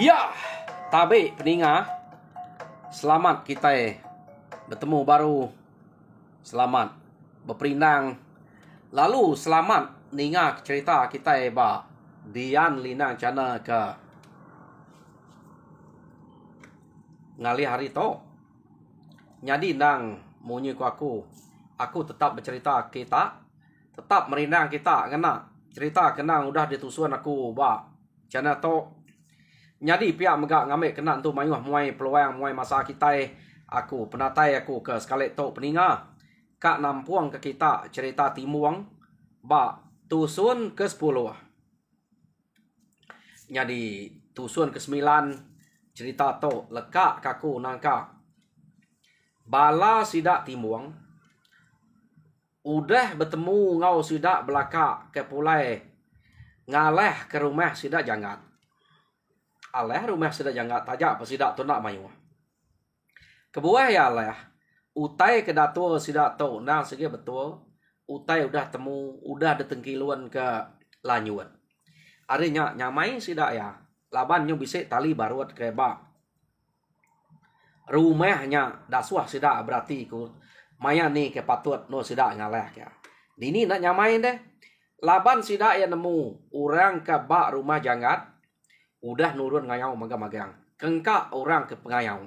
Ya, tabe peninga. Selamat kita bertemu baru. Selamat berperindang. Lalu selamat ninga cerita kita ba Dian Linang Cana ke ngali hari to. Jadi nang munyi ku aku tetap bercerita kita, tetap merindang kita kena cerita kenang udah ditusuan aku ba cana to. Jadi pihak megak ngambil kena tu mayuh muai peluang muai masa kita aku penatai aku ke sekali tok peninga kak nampuang ke kita cerita timuang ba tusun ke 10. Jadi tusun ke 9 cerita tok lekak kaku nangka bala sidak timuang udah bertemu ngau sidak belaka ke pulai ngaleh ke rumah sidak jangat. Aleh rumah sudah jangan tajak apa sidak tu nak mayu. Kebuah ya aleh. Utai ke datu sidak tu nang segi betul. Utai udah temu, udah detengkiluan ke lanyuan. Arinya nyamai sidak ya. Laban nyu bisik tali baruat ke ba. Rumahnya dasuah sidak berarti ku maya ni ke patut no sidak ngaleh ya. Dini nak nyamai deh. Laban sidak ya nemu orang ke ba rumah jangat. Udah nurun ngayau magang-magang. Kengkak orang ke pengayau.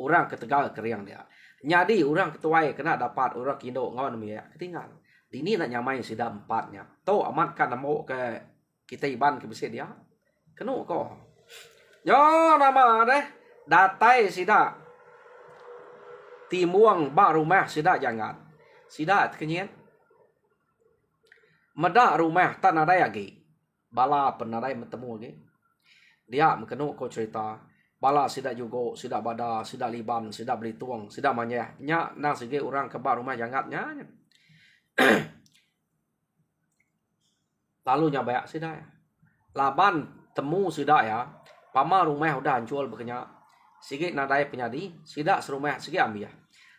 Orang ke Tegal keriang dia. Nyadi orang ketuai kena dapat orang kindo ngawan ya ketinggal. Dini nak nyamai sida 4-nya. To amat kan nemu ke kita iban ke besi dia. Kenu ko. Yo nama deh. Datai sida. Timuang ba rumah sida jangan. Sida kenyet. Medak rumah tak nadai lagi. Bala penadai bertemu lagi. Dia mengkenuk kau cerita bala sidak juga sidak bada sidak liban sidak belituang sidak manyah nya nang segi orang kebar rumah jangatnya. Lalu nya bayak sidak laban temu sidak ya pama rumah udah hancur berkenyak sigi nadai penyadi sidak serumah sigi ambil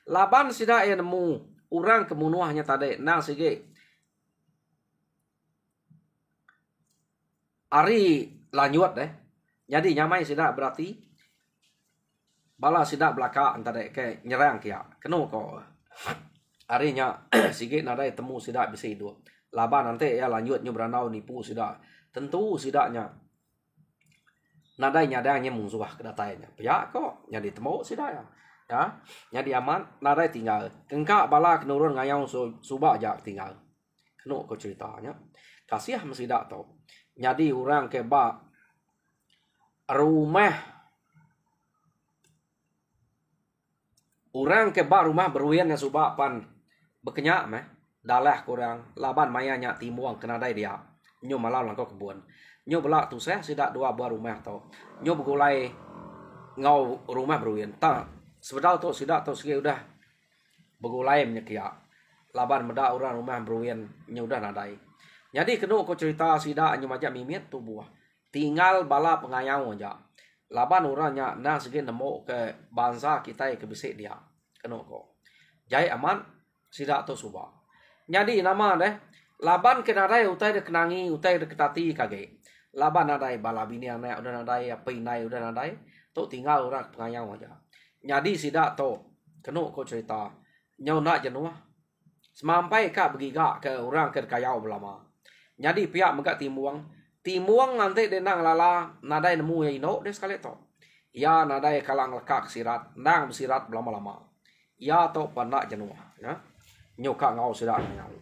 laban sidak ya nemu orang kemunuahnya tadi nang sigi ari lanyut deh. Jadi nyamai sidak berarti bala sidak belaka antara ke nyerang kia. Kenu ko. Arinya sikit nadai temu sidak bisa hidup. Laban nanti ya lanjut beranau nipu sidak. Tentu sidaknya nadai nyadanya musuh kedatainya. Ya kok jadi temu sidak ya. Ya, jadi aman nadai tinggal. Kengkak bala kenurun ngayau subak jak tinggal. Kenu ko ceritanya. Kasih sidak tau. Jadi orang ke ba rumah orang ke ba rumah beruyan yang subak pan bekenyak meh dalah kurang laban mayanya timuang kena dai dia nyo malau langkau kebun nyo belak tu saya sidak 2 buah rumah tau nyo begulai ngau rumah beruyan ta sebedal tu sidak tu segi udah begulai menyekia laban medak orang rumah beruyan nyo udah nadai jadi kenu ko cerita sidak nyo majak mimit tu buah tinggal bala pengayau aja. Laban orangnya nah segi nemu ke bangsa kita ke bisik dia. Keno ko. Jai aman sidak tu subak. Jadi nama deh laban kena dai utai de kenangi utai de ketati kage. Laban nadai bala bini anak udah nadai apa inai udah nadai tu tinggal orang pengayau aja. Jadi sidak tu keno ko cerita nyau nak jenuah. Semampai kak begiga ke orang ke kayau belama. Jadi pihak megak timuang nanti denang lala nadai nemu ya ino des sekali to. Ya nadai kalang lekak sirat nang sirat lama-lama. Ya to panak jenuah ya. Nyoka ngau sirat ngau.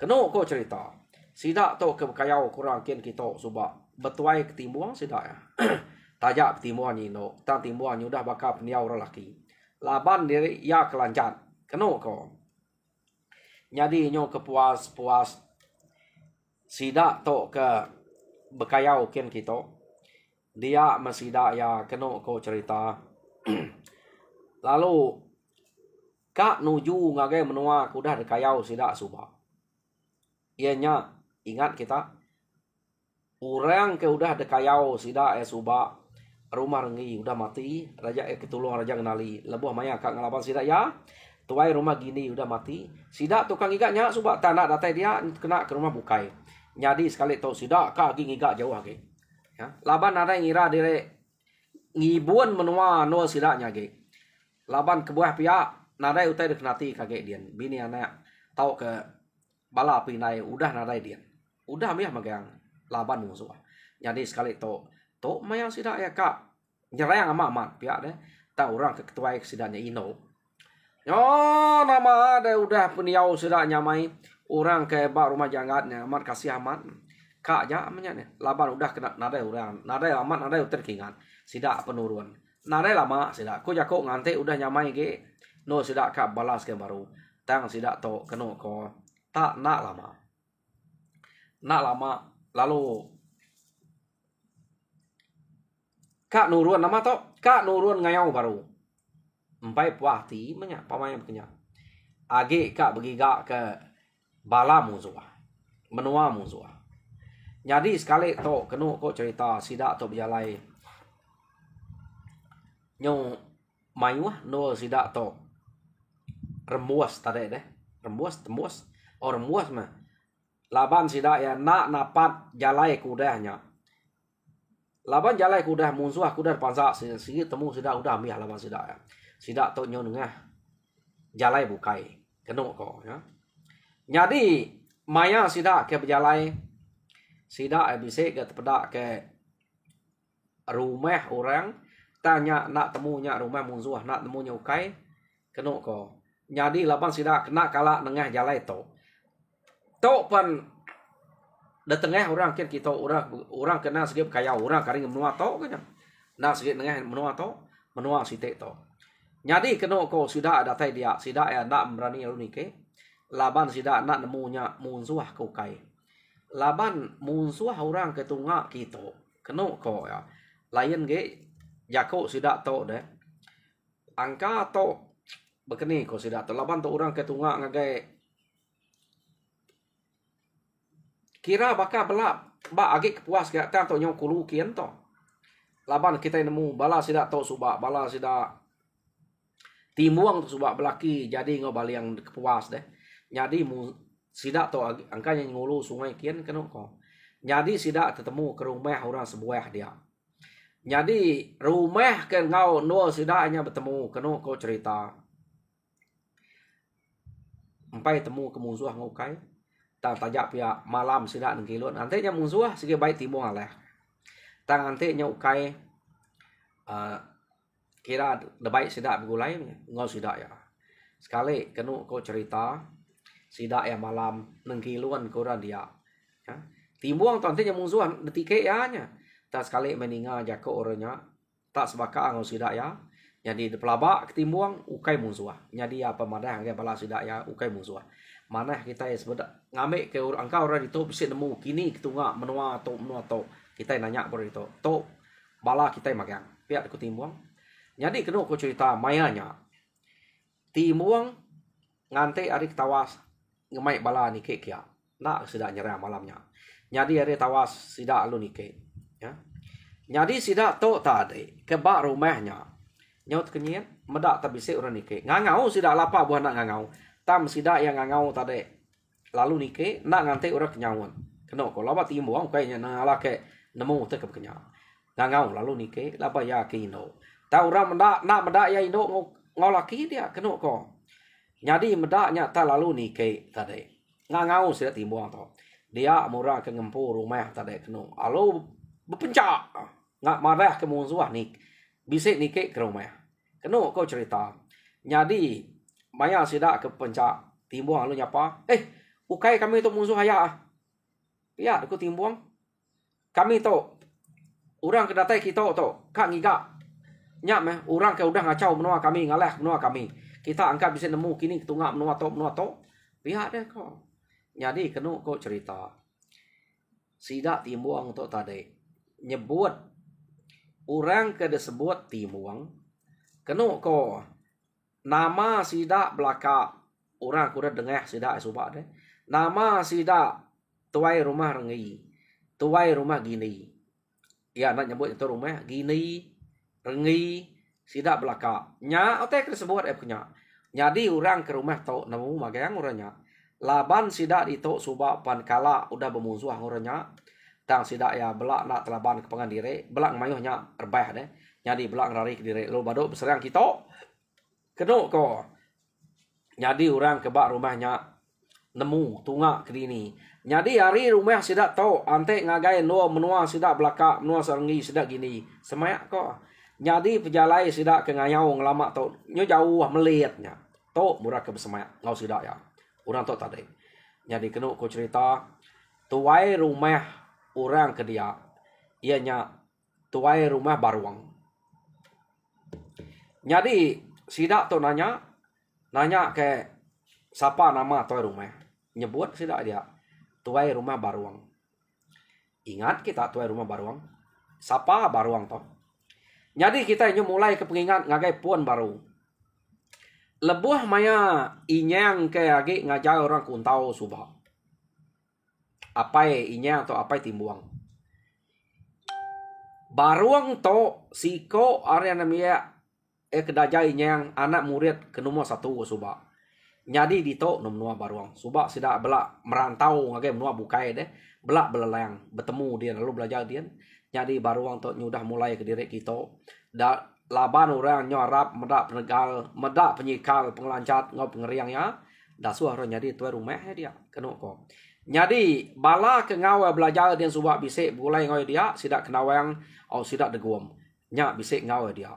Keno ko cerita. Sidak to ke kayau kurang kian kita subak betuai ke timuang sidak ya. Tajak timuang ino, tang timuang udah bakal peniau lelaki. Laban diri ya kelancat. Keno ko. Jadi nyo kepuas sida to ke bekayau ken kita. Dia masida ya keno ko cerita. Lalu kak nuju ngage menua kudah dekayau sida suba. Ianya ingat kita orang ke udah dekayau sida suba rumah rengi udah mati raja ketulung raja kenali lebuh maya kak ngalapan sida ya tuai rumah gini udah mati sida tukang igaknya suba tanah datai dia kena ke rumah bukai jadi sekali tau sida kak ngigak jauh lagi ya laban ada ngira dire ngibun menua no sida ge laban kebuah pihak nadai utai dikenati kage dian bini anak tau ke bala pinai udah nadai dian udah miah magang laban musuh jadi sekali to mayang sida ya kak nyerang amat pihak deh tak orang ke ketua sidanya ino nama ada udah peniau sida nyamai orang ke bak rumah jangatnya amat kasih amat kak ya amanya nih laban udah kena nadai orang nadai amat nadai terkingan sida penurun nadai lama sida ko jako ngante udah nyamai ge no sida kak balas ke baru tang sida to keno ko tak nak lama lalu kak nurun nama to kak nurun ngayau baru empai puah ti menya pamai bekenya age kak begiga ke bala musuh menua musuh jadi sekali to kenu ko cerita sida to berjalai nyo mayu no sida to rembuas tade deh rembuas mah laban sida ya nak napat jalai kudahnya laban jalai kudah musuh kudah pansa sigi temu sida udah ambil laban sida ya sida to nyo nengah jalai bukai keno ko ya jadi maya sida ke berjalai sida bisa ke tepedak ke rumah orang tanya nak temunya rumah musuh nak temunya ukai keno ko jadi laban sida kena kala nengah jalai to pan da tengah orang kan kita orang kena segep kaya orang karing menua to kan nah segep nengah menua site to jadi keno ko sida ada tai dia sida ya nak berani lalu nike laban sida nak nemunya musuh ko kai laban musuh orang ketunga kita keno ko ya lain ge jako sida to deh angka to bekeni ko sida to laban to orang ketunga ngagai kira bakal belak ba agi kepuas ke kan to nyong kulu kian to laban kita nemu bala sida to suba bala sida timuang to suba belaki jadi ngobal yang kepuas deh jadi sida to angkanya ngulu sungai kian keno ko jadi sida ketemu ke rumah orang sebuah dia jadi rumah ke ngau no sida nya bertemu keno ko cerita empai temu ke musuh ngokai tajak pihak malam sida ngilun antenya musuh sige baik timung aleh tang antenya ukai kira de baik sida begulai ngau sida ya sekali kenu ko cerita sida ya malam nengkilun koran dia ya timung tu antenya musuh detike ya nya tak sekali meninga jako orangnya tak sebaka ngau sida ya jadi de pelabak ketimbang ukai musuh jadi apa madah ge bala sida ya ukai musuh mana kita ya sebedak ngambil ke angka orang itu bisa nemu kini ketunga menua to kita nanya por itu to bala kita magang pihak ku timuang jadi kena ku cerita mayanya timuang ngante ari tawas ngemai bala nike kia nak sida nyerah malamnya jadi ari tawas sida alu nike ya jadi sida to tadi ke bak rumahnya nyaut kenyet medak tabise orang nike ngangau sida lapa buah nak ngangau tam sida yang ngangau tadi lalu nike nak ngante orang kenyauan kena ko laba timuang kayaknya nala ke nemu te ke kenya ngangau lalu nike laba ya ke indo ta orang nak medak ya indo ngau laki dia kena ko jadi medaknya ta lalu nike tadi ngangau sida timuang to dia murah ke ngempu rumah tadi kena alu bepencak ngak marah ke musuh nik bisa nike ke rumah kena ko cerita jadi maya sida ke pencak timbung lalu nyapa ukai kami tu musuh haya ya aku timbung kami tu orang kedatai kita tu kak ngiga nyak meh orang ke udah ngacau menua kami ngalah menua kami kita angkat bisa nemu kini ketunga menua to Pihak deh kok. Jadi kena kok cerita. Sida timuang tu tadi. Nyebut orang ke disebut timuang. Kena kok. Nama sida belaka. Orang kuda dengar sida subak deh. Nama sida tuai rumah rengi. Tuai rumah gini. Ya nak nyebut itu rumah gini. Rengi. Sida belaka. Nya otak disebut punya. Jadi orang ke rumah tu nemu magang orangnya. Laban sida itu subak pan kala udah bermusuh orangnya. Tang sida ya belak nak telaban ke pengan diri. Belak mayuhnya erbah deh. Jadi belak lari ke diri. Lalu baduk berserang kita. Kena ko. Jadi orang kebak rumahnya nemu tunggak ke dini. Jadi hari rumah sida tahu ante ngagai menua sida belaka menua serengi sida gini. Semayak ko. Jadi pejalai sida ke ngayau ngelama tau. Nyo jauh melihatnya. Tau murah ke bersemayak ngau sida ya. Orang tau tadi. Jadi kena ko cerita tuai rumah orang ke dia. Ianya tuai rumah baruang. Jadi sida tu nanya ke siapa nama tuai rumah. Nyebut sida dia tuai rumah baruang. Ingat kita tuai rumah baruang. Siapa baruang tu? Jadi kita ini mulai ke pengingat ngagai puan baru. Lebuh maya inyang ke agi ngajar orang kuntau subah. Apai inyang atau apai timbuang. Baruang to siko area namanya kedajai inyang anak murid ke nomor 1 subah. Jadi di to nomor baruang. Subah sida belak merantau ngagai menua bukai deh. Belak belelang bertemu dia lalu belajar dia. Jadi baruang tu nyudah mulai ke diri kita. Da laban orang nyorap medak penegal, medak penyikal pengelancat ngau pengeriangnya. Da suara jadi tuai rumah dia kena ko. Jadi bala ke ngau belajar dia subak bisik mulai ngau dia sidak kenawang au sidak deguam. Nya bisik ngau dia.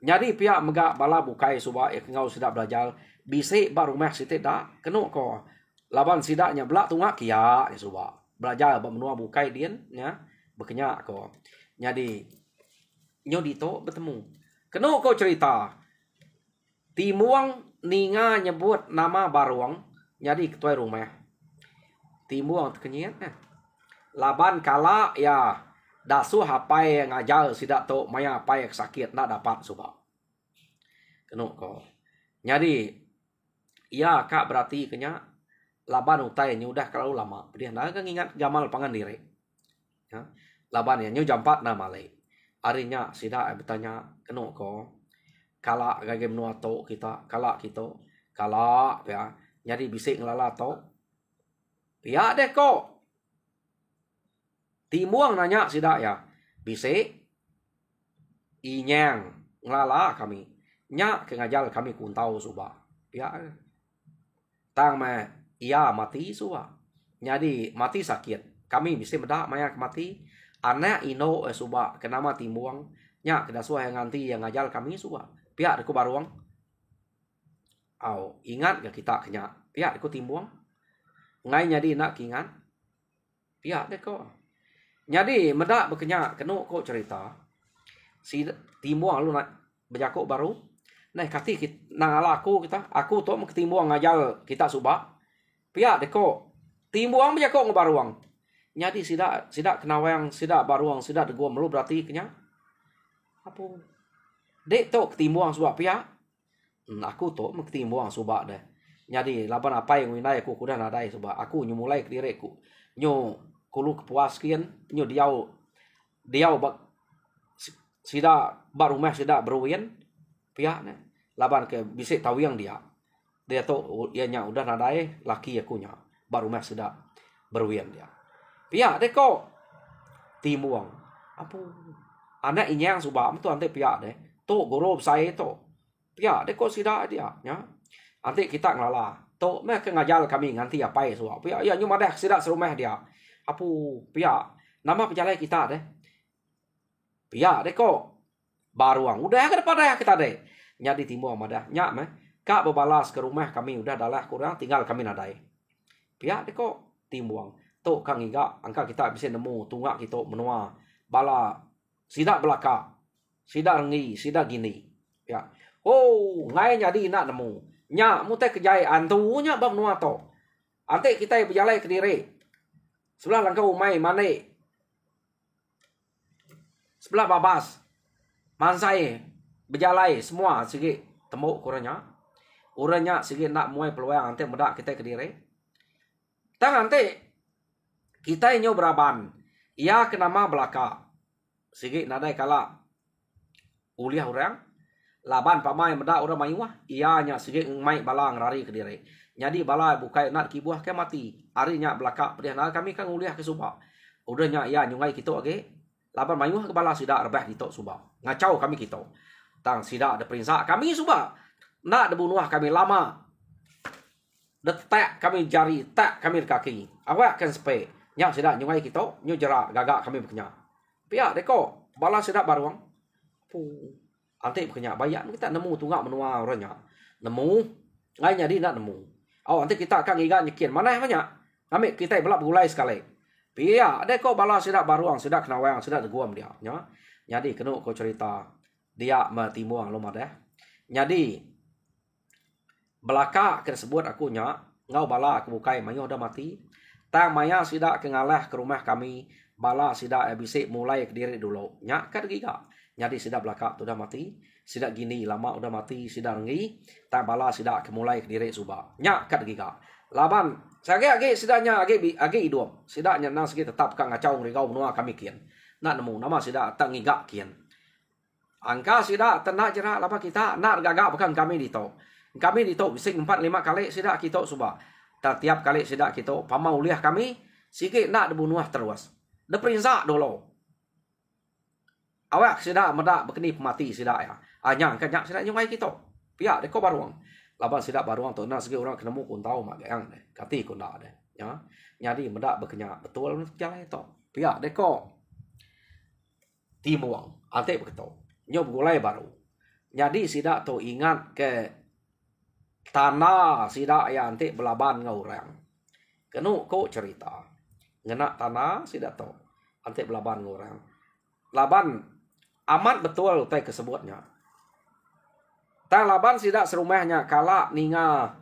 Jadi pihak megak bala bukai subak ngau sidak belajar bisik ba rumah sitik dak kena ko. Laban sidaknya belak tunggak kia dia subak. Belajar menua bukai dia nya. Berkenyak ko. Jadi nyo dito bertemu. Kena kau cerita. Timuang ninga nyebut nama baruang. Jadi ketua rumah. Timuang terkenyat. Laban kala ya. Dasuh apa yang ngajar sidak to maya apa yang sakit nak dapat subak. Kena kau. Jadi ya kak berarti kenya laban utai nyudah kalau lama. Dia nak ingat Jamal pangan diri. Ya. Laban ya nyu jam 4 na malai. Arinya sida bertanya kena ko kala gage menua to kita kala kita kala ya nyari bisik ngelala to. Ya deh ko. Timuang nanya sida ya. Bisik inyang ngelala kami. Nya ke ngajal kami kuntau suba. Ya. Tang me iya mati suba. Jadi mati sakit. Kami bisa medak maya mati. Anak ino suba kenama timuang nya kena suah yang nganti yang ngajal kami suba. Pihak deku baruang. Au ingat gak kita kenya pihak deku timuang. Ngai nyadi nak kingan. Pihak deku. Jadi medak berkenya kena ko cerita. Si timuang lu nak berjakuk baru. Nah kati nang ala aku kita. Aku tu timuang ngajal kita suba. Pihak deku. Timuang berjakuk ngebaruang. Jadi sidak kenawang, sidak baruang, sidak deguam lu berarti kenya. Apa? Dek tu ketimuang subak pihak. Aku tu ketimuang subak deh. Jadi laban apa yang winai aku kuda nadai subak. Aku nyu mulai ke diriku. Nyu kulu kepuaskan, nyu diau bak sidak barumah sidak beruin pihak ne. Laban ke bisik tahu yang dia. Dia tu ianya udah nadai laki aku nya. Barumah sidak beruin dia. Pihak deh kok timuang apa anak inyang subam tu ante pihak deh tu guru saya tu pihak deh kok sida dia nya ante kita ngelala tu meh ke ngajal kami nganti apa ya suap pihak ya nyuma dah sida serumah dia apa pihak nama pejalai kita deh pihak deh kok baruang udah ke depan kita deh nyadi timuang madah nyak meh kak berbalas ke rumah kami udah dalah kurang tinggal kami nadai pihak deh kok timuang tu kang iga angka kita bisa nemu tunggak kita menua bala sidak belaka sidak rengi sidak gini ya oh ngai nyadi nak nemu nya mu teh kejai antunya bab menua to Ante kita berjalan ke diri. Sebelah langkau umai mane. Sebelah babas. Mansai. Berjalan semua sikit tembuk kurangnya. Uranya sikit nak muai peluang ante medak kita ke diri. Tang ante kita inyo beraban. Ia kenama belaka. Sikit nadai kala uliah orang. Laban pamai medak orang mayuah. Ianya sikit mai balang rari ke diri. Jadi bala bukai nak kibuah ke mati. Arinya belaka pedih nak kami kan uliah ke subak. Udahnya ia nyungai kita age. Laban mayuah ke bala sidak rebah kita subak. Ngacau kami kita. Tang sidak ada perintah kami subak. Nak debunuah kami lama. Detak kami jari, tak kami kaki. Awak kan sepe. Nyak sidak nyungai kita, nyu jerak gagak kami berkenyak. Pihak deko, bala sidak baruang. Ante berkenyak bayar kita nemu tunggak menua orangnya. Nemu, ngai jadi nak nemu. Nanti kita akan ngigat nyekin. Mana yang banyak? Kami kita belak bergulai sekali. Pihak deko bala sidak baruang, sidak kenawang, sidak deguam dia. Jadi kena kau cerita dia matimuang lomad Jadi belaka kena sebut aku ngau bala aku bukai mayo dah mati. Tang maya sidak kengalah ke rumah kami. Bala sidak bisik mulai ke diri dulu. Nyak kan giga. Jadi sidak belaka tu dah mati. Sidak gini lama udah mati. Sidak rengi. Tang bala sidak mulai ke diri subak. Nyak kan giga. Laban. Sage sidaknya age hidup. Sidaknya nang segi tetap kang ngacau ngigau menua kami kian. Nak nemu nama sidak tak ngigak kian. Angka sidak tenak jerak lapa kita. Nak gagak bukan kami dito. Kami dito bisik 4-5 kali sidak kita subak. Tiap kali sidak kita pamau uliah kami sikit nak dibunuh terus. Deperinsak dulu. Awak sidak medak berkeni pemati sidak ya. Anyang kanyak sidak nyungai kita. Pihak deko baruang. Laban sidak baruang tu nak segi orang kenemu kun tahu mak yang deh. Kati kun dak deh. Ya. Jadi medak berkenyak betul jalan itu. Pihak deko timuang. Ante begitu. Nyob gulai baru. Jadi sidak tu ingat ke tanah sidak yang ante belaban ngau orang. Kenu ko cerita. Ngena tanah sidak tu ante belaban ngau orang. Laban amat betul teh kesebutnya. Tang laban sidak serumahnya kala ninga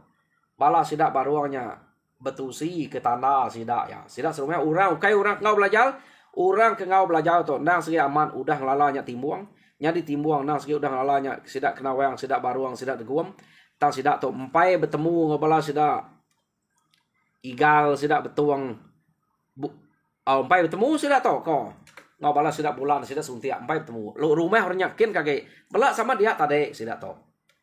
bala sidak baruangnya betusi ke tanah sidak ya. Sidak serumah orang kai orang ngau belajar, orang ke ngau belajar tu nang segi aman udah ngelalanya timbuang. Nyadi timbuang nang segi udah ngelalanya sidak kena wayang sidak baruang sidak deguam. Tang sidak tu empai bertemu ngobala sidak igal sidak betuang empai bertemu sidak tu ko ngobala sidak bulan sidak suntiak empai bertemu lu rumah orang yakin kage belak sama dia tadi sidak tu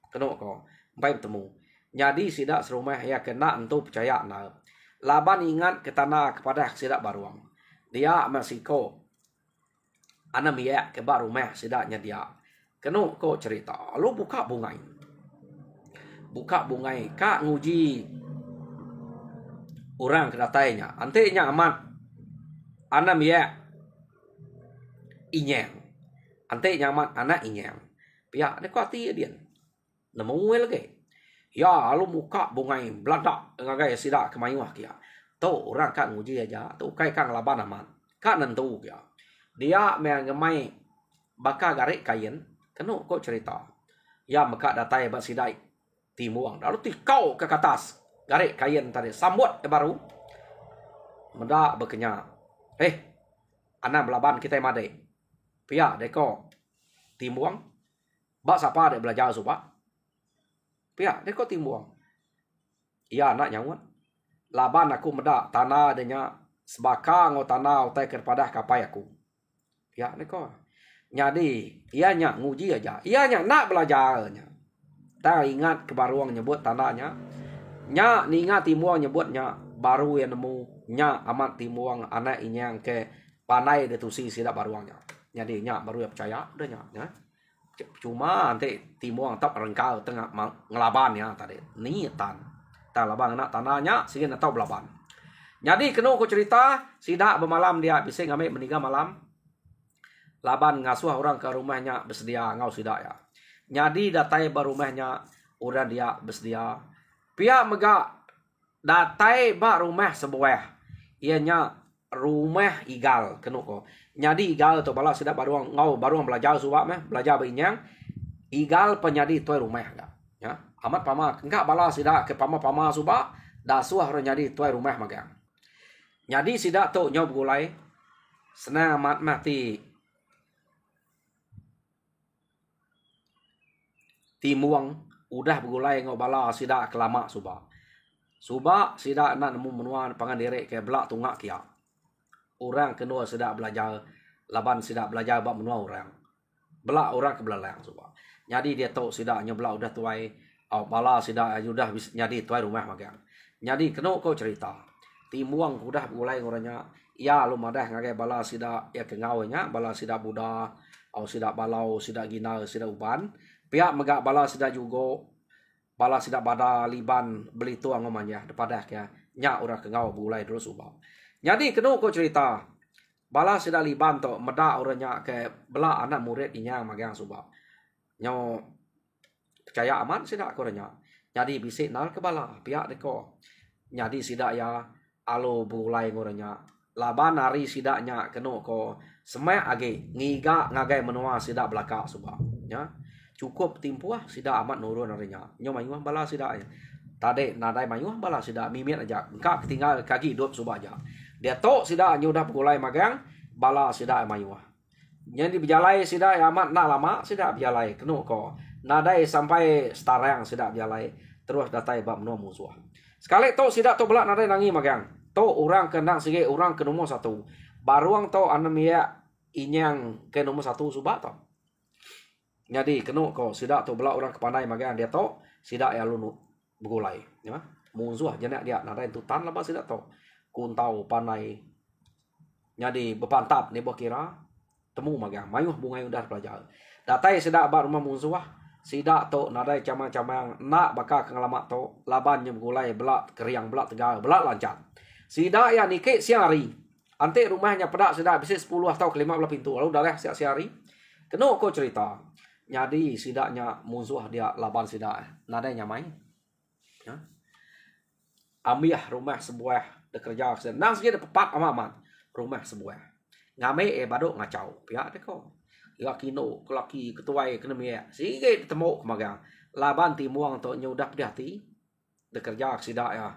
kena ko empai bertemu jadi sidak serumah ya kena entu percaya na laban ingat ke tanah kepada sidak baruang dia masih ko anam ya ke rumah sidaknya dia kena ko cerita lu buka bungai kak nguji orang kedatainya antenya amat anam ya inyang antenya amat anak inyang pihak ni kuati dia nemu lagi ya lu muka bungai beladak ngagai sidak kemayuah kia tu orang kak nguji aja tu kai kang laban amat kak nentu kia dia mengemai baka garik kain kena kok cerita ya maka datai ba sidai timuang lalu tikau ke atas garik kain tadi sambut baru mendak berkenyak anak belaban kita made pihak deko timuang bak siapa dek belajar subak pihak deko timuang iya anak nyawat laban aku mendak tanah adanya sebaka ngo tanah utai kepada kapai aku pihak deko jadi ianya nguji aja ianya nak belajarnya. Tak ingat ke baruang nyebut tanahnya. Nya ningat timuang nyebutnya baru yang nemu nya amat timuang anak inyang ke panai detusi sidak baruangnya. Jadi nya baru ya percaya udah nya. Cuma nanti timuang tak rengkau tengah ngelaban ya tadi. Niatan. Tak laban anak tanahnya sehingga tahu belaban. Jadi kena aku cerita sidak bermalam dia bisa ngambil meninggal malam. Laban ngasuh orang ke rumahnya bersedia ngau sidak ya. Jadi datai barumahnya orang dia bersedia. Pihak megak datai ba rumah sebuah. Ianya rumah igal kenuk ko. Jadi igal tu bala sidak baruang ngau baruang belajar subak meh belajar beinyang. Igal penyadi tu rumah ya. Amat pama enggak bala sidak ke pama subak dah suah orang jadi tuai rumah magang. Jadi sidak tu nyob gulai senang amat mati timuang udah begulai ngobala sidak kelama suba. Suba sidak nak nemu menuan pangan direk ke belak tungak kia. Orang kedua sidak belajar laban sidak belajar bab menua orang. Belak orang ke belalang suba. Jadi dia tahu sidak nyobla udah tuai bala sidak udah jadi tuai rumah magang. Jadi kena kau cerita. Timuang udah begulai ngoranya ya lu madah ngagai bala sidak ya kengawnya bala sidak buda au sidak balau sidak gina sidak uban. Pihak megak bala sidak juga bala sidak bada liban beli tu angomanya depadah ya nya orang kengau begulai terus ubah. Jadi kena kau cerita bala sidak liban tu meda orangnya ke bela anak murid inya magang subah. Nyo percaya aman sidak koranya. Jadi bisik nal ke bala pihak deko. Jadi sidak ya alo begulai ngoranya. Laban hari sidaknya kena ko semak age ngiga ngagai menua sidak belakang subah. Ya. Cukup timpuah sidak amat nurun harinya. Nyo mayuah bala sidak ya. Tade nadai mayuah bala sidak mimit aja. Engkak ketinggal kaki hidup subah aja. Dia tok sidak nyo dah begulai magang bala sidak mayuah. Jadi berjalai sidak amat nak lama sidak berjalai kena ko. Nadai sampai starang sidak berjalai terus datai bab menua musuh. Sekali tok sidak tok belak nadai nangi magang. Tok orang kenang sige orang ke nomor 1. Baruang tok anemia inyang ke nomor 1 subak tok. Jadi kena ko sidak tu belak orang kepandai magang dia tok sidak ya lunut begulai ya musuh jenak dia nadai tutan lepas sidak tok kuntau pandai. Jadi berpantap ni kira temu magang mayuh bungai udah pelajar datai sidak ba rumah musuh sidak tok nadai camang-camang nak bakal ngalamat tok laban nya begulai belak keriang belak tegar belak lancar. Sidak ya nikik siari ante rumahnya pedak sidak bisa 10 atau ke 15 pintu lalu dah siap siari kena ko cerita. Jadi sidaknya musuh dia laban sidak nadanya main. Ya. Ambiah rumah sebuah dekerja senang saja pepak aman rumah sebuah. Ngame baduk ngacau. Pihak deko. Laki no laki ketuai kena mia. Sige ditemu kemagang. Laban timuang to nyudah pedati dekerja sidak ya.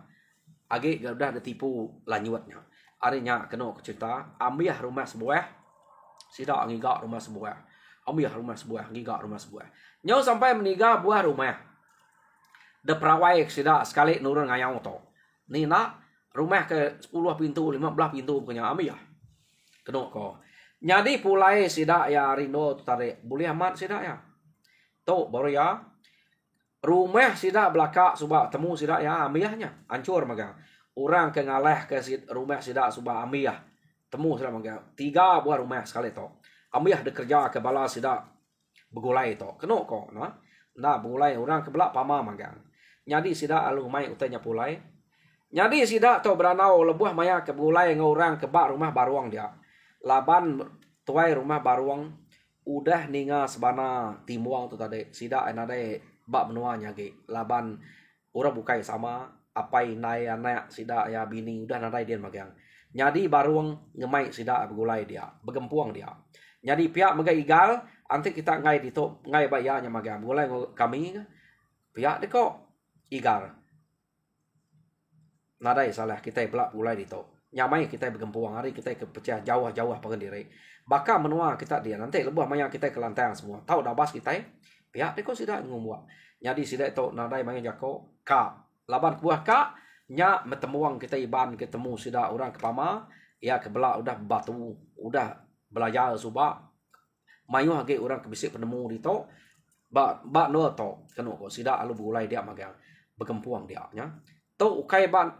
Age udah ditipu lanyutnya. Arinya kena cerita ambiah rumah sebuah. Sidak ngigak rumah sebuah. Ambil rumah sebuah, giga rumah sebuah. Nyo sampai meniga buah rumah. De perawai sidak sekali nurun ngayang to. Ni nak rumah ke 10 pintu, 15 pintu punya ambil. Kena ko. Jadi pulai sidak ya rindo tarik. Boleh amat sidak ya. To baru ya. Rumah sidak belakang subak temu sidak ya ambilnya. Hancur magang. Orang ke ngaleh ke rumah sidak subak ambil. Temu sidak magang. 3 buah rumah sekali to. Ambiah dekerja ke bala sidak begulai to. Kena ko no. Nah begulai orang ke belak pama magang. Jadi sidak alu mai utanya pulai. Jadi sidak to beranau lebuh maya ke begulai ngorang ke bak rumah baruang dia. Laban tuai rumah baruang udah ninga sebana timuang tu tadi. Sidak nadai bak menuanya ge. Laban orang bukai sama apai nai anak sidak ya bini udah nadai dia magang. Jadi baruang ngemai sidak begulai dia, begempuang dia. Jadi pihak megai igal, nanti kita ngai ditok ngai bayarnya magang. Mulai kami pihak deko igal. Nadai salah kita belak mulai ditok. Nyamai kita bergempuang hari kita ke pecah jauh-jauh pakai diri. Bakal menua kita dia nanti lebuh maya kita ke lantai semua. Tahu dah bas kita pihak deko sidak ngumua. Jadi sidak to nadai maya jako ka. Laban buah ka nya metemuang kita iban ketemu sidak orang kepama ya ke belak udah batu udah belajar subak mayu hage orang kebisik penemu dito ba no to kanu ko sida alu begulai dia magang begempuang dia nya to ukai ban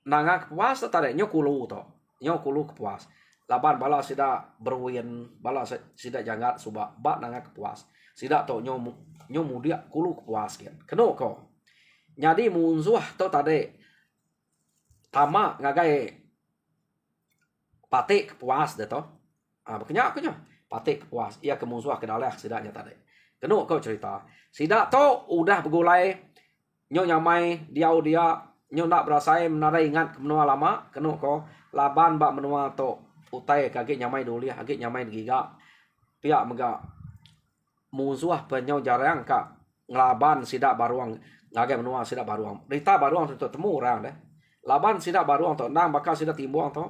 nanga kepuas tare nyo kulu to nyo kulu kepuas laban bala sida berwin bala sida jangat subak ba nanga kepuas sida to nyo mudia kulu kepuas kian kanu ko nyadi munsuh to tade tama ngagai patik kepuas de to berkenyak patik puas ia kemusuh ke dalah sidaknya tadi. Kena kau cerita. Sidak to udah begulai nyo nyamai dia nyo nak berasai menarai ingat menua lama kena kau laban bak menua to utai kaki nyamai duli kaki nyamai giga. Pihak mega musuh penyau jarang ka ngelaban sidak baruang ngage menua sidak baruang. Rita baruang tu temu orang deh. laban sida baru untuk nang bakal sida timbang to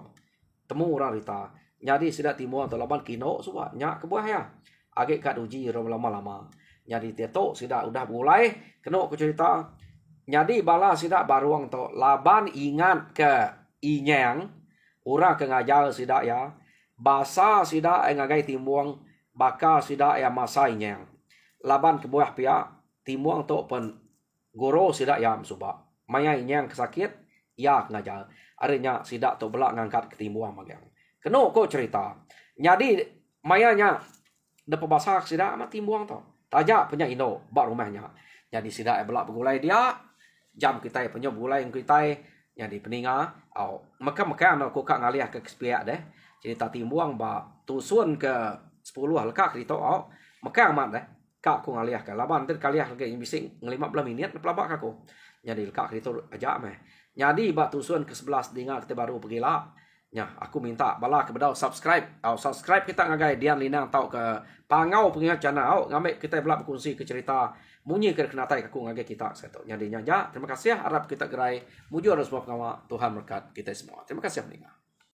temu orang rita. Jadi sida timbang untuk laban kino suba nyak kebuah ya. Agak kat uji lama-lama. Jadi teto sida udah mulai kena aku cerita. Jadi bala sida baru untuk laban ingat ke inyang orang ke ngajar sida ya. Basa sida ngagai timbang bakal sida ya masa inyang. Laban kebuah pia timbang to pen goro sida ya suba. Maya inyang kesakit ya ngajar. Artinya sida to belak ngangkat ketimbang magang. Kena aku cerita. Jadi mayanya dapat basak sida amat timbang to. Tajak punya ino bak rumahnya. Jadi sida belak begulai dia jam kita punya bulai kita jadi peninga au maka aku kak ngaliah ke kespiak deh. Cerita timbang ba tusun ke 10 lekak itu au maka amat deh. Kak aku ngaliah ke laban ter kaliah ke bising 15 minit pelabak aku. Jadi lekak itu aja meh. Jadi ba tusun ke 11 dengar kita baru pergi lah. Ya, aku minta bala kepada subscribe. Subscribe kita ngagai Dian Linang tau ke pangau pengingat channel. Ngambil kita belak berkongsi ke cerita munyi ke kenatai aku ngagai kita satu. Jadi nyaja, terima kasih harap kita gerai muju harus semua pengawa Tuhan berkat kita semua. Terima kasih meninggal.